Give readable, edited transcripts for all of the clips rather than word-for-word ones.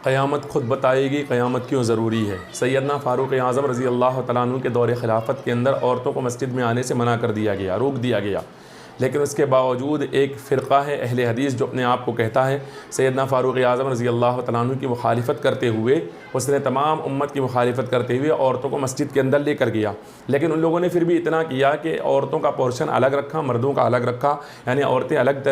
قیامت خود بتائے گی قیامت کیوں ضروری ہے۔ سیدنا فاروق اعظم رضی اللہ تعالیٰ عنہ کے دور خلافت کے اندر عورتوں کو مسجد میں آنے سے منع کر دیا گیا، روک دیا گیا، لیکن اس کے باوجود ایک فرقہ ہے اہل حدیث جو اپنے آپ کو کہتا ہے سیدنا فاروق اعظم رضی اللہ تعالیٰ عنہ کی مخالفت کرتے ہوئے، اس نے تمام امت کی مخالفت کرتے ہوئے عورتوں کو مسجد کے اندر لے کر گیا، لیکن ان لوگوں نے پھر بھی اتنا کیا کہ عورتوں کا پورشن الگ رکھا، مردوں کا الگ رکھا، یعنی عورتیں الگ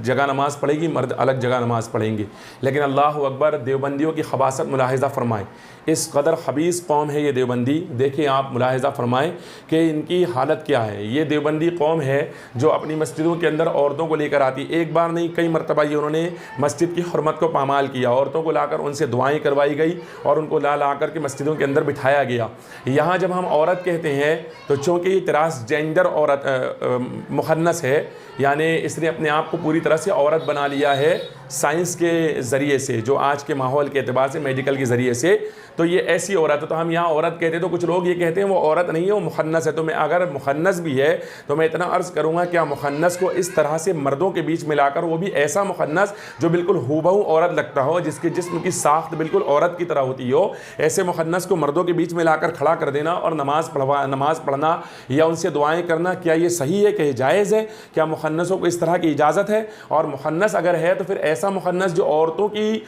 جگہ نماز پڑھیں گی، مرد الگ جگہ نماز پڑھیں گے۔ لیکن اللہ اکبر، دیوبندیوں کی خباثت ملاحظہ فرمائیں، اس قدر خبیث قوم ہے یہ دیوبندی۔ دیکھیں آپ ملاحظہ فرمائیں کہ ان کی حالت کیا ہے۔ یہ دیوبندی قوم ہے جو اپنی مسجدوں کے اندر عورتوں کو لے کر آتی، ایک بار نہیں کئی مرتبہ یہ انہوں نے مسجد کی حرمت کو پامال کیا، عورتوں کو لا کر ان سے دعائیں کروائی گئی اور ان کو لا کر کے مسجدوں کے اندر بٹھایا گیا۔ یہاں جب ہم عورت کہتے ہیں تو چونکہ یہ ٹرانسجینڈر عورت مخنث ہے، یعنی اس نے اپنے آپ کو پوری طرح سے عورت بنا لیا ہے سائنس کے ذریعے سے، جو آج کے ماحول کے اعتبار سے میڈیکل کے ذریعے سے، تو یہ ایسی عورت ہے۔ تو ہم یہاں عورت کہتے ہیں تو کچھ لوگ یہ کہتے ہیں وہ عورت نہیں ہے، وہ مخنث ہے۔ تو میں اگر مخنث بھی ہے تو میں اتنا عرض کروں گا کیا مخنث کو اس طرح سے مردوں کے بیچ ملا کر، وہ بھی ایسا مخنث جو بالکل ہو بہو عورت لگتا ہو، جس کے جسم کی ساخت بالکل عورت کی طرح ہوتی ہو، ایسے مخنث کو مردوں کے بیچ میں لا کر کھڑا کر دینا اور نماز پڑھنا یا ان سے دعائیں کرنا، کیا یہ صحیح ہے؟ کہ یہ جائز ہے؟ کیا مخنثوں کو اس طرح کی اجازت ہے؟ اور مخنث اگر ہے تو پھر ایسا مخنث جو عورتوں کی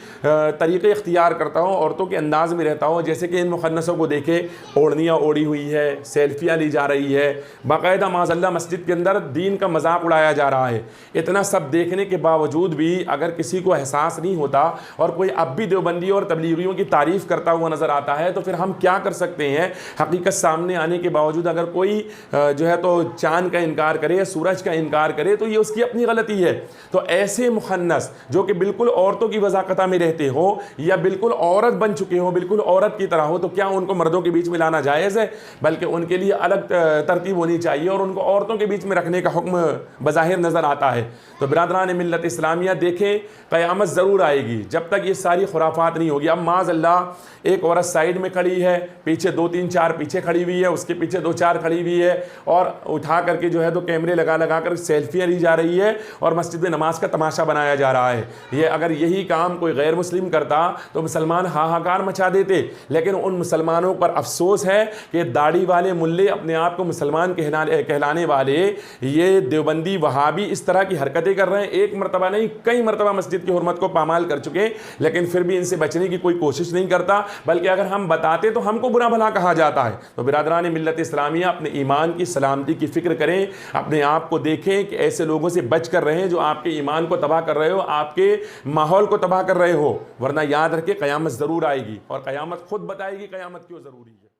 طریقے اختیار کرتا ہو، عورتوں کے انداز میں رہتا ہو، جیسے کہ ان مخنثوں کو دیکھے اوڑھنیاں اوڑھی ہوئی ہے، سیلفیاں لی جا رہی ہے، باقاعدہ معاذ اللہ مسجد کے اندر دین کا مذاق اڑایا جا رہا ہے۔ اتنا سب دیکھنے کے باوجود بھی اگر کسی کو احساس نہیں ہوتا اور کوئی اب بھی دیوبندی اور تبلیغیوں کی تعریف کرتا ہوا نظر آتا ہے تو پھر ہم کیا کر سکتے ہیں؟ حقیقت سامنے آنے کے باوجود اگر کوئی جو ہے تو چاند کا انکار کرے، سورج کا انکار کرے تو یہ اس کی اپنی غلطی ہے۔ تو ایسے مخنث جو کہ بالکل عورتوں کی وضاقتہ میں رہتے ہو یا بالکل عورت بن چکے ہو، بالکل عورت کی طرح ہو، تو کیا ان کو مردوں کے بیچ میں لانا جائز ہے؟ بلکہ ان کے لیے الگ ترتیب ہونی چاہیے اور ان کو عورتوں کے بیچ میں رکھنے کا حکم بظاہر نظر آتا ہے۔ تو برادران ملت اسلامیہ دیکھیں، قیامت ضرور آئے گی جب تک یہ ساری خرافات نہیں ہوگی۔ اب معاذ اللہ ایک عورت سائیڈ میں کھڑی ہے، پیچھے 2-3-4 پیچھے کھڑی ہوئی ہے، اس کے پیچھے 2-4 کھڑی ہوئی ہے، اور اٹھا کر کے جو ہے تو کیمرے لگا کر سیلفیاں لی جا رہی ہے اور مسجد میں نماز کا تماشا بنایا جا رہا ہے۔ یہ اگر یہی کام کوئی غیر مسلم کرتا تو مسلمان ہاہاکار مچا دیتے، لیکن ان مسلمانوں پر افسوس ہے کہ داڑھی والے ملے اپنے آپ کو مسلمان کہلانے والے یہ دیوبندی وہابی اس طرح کی حرکتیں کر رہے ہیں۔ ایک مرتبہ نہیں کئی مرتبہ مسجد کی حرمت کو پامال کر چکے، لیکن پھر بھی ان سے بچنے کی کوئی کوشش نہیں کرتا، بلکہ اگر ہم بتاتے تو ہم کو برا بھلا کہا جاتا ہے۔ تو برادران ملت اسلامیہ اپنے ایمان کی سلامتی کی فکر کریں، اپنے آپ کو دیکھیں کہ ایسے لوگوں سے بچ کر رہیں جو آپ کے ایمان کو تباہ کر رہے ہو، آپ کے ماحول کو تباہ کر رہے ہو، ورنہ یاد رکھیں قیامت ضرور آئے گی اور قیامت خود بتائے گی قیامت کیوں ضروری ہے۔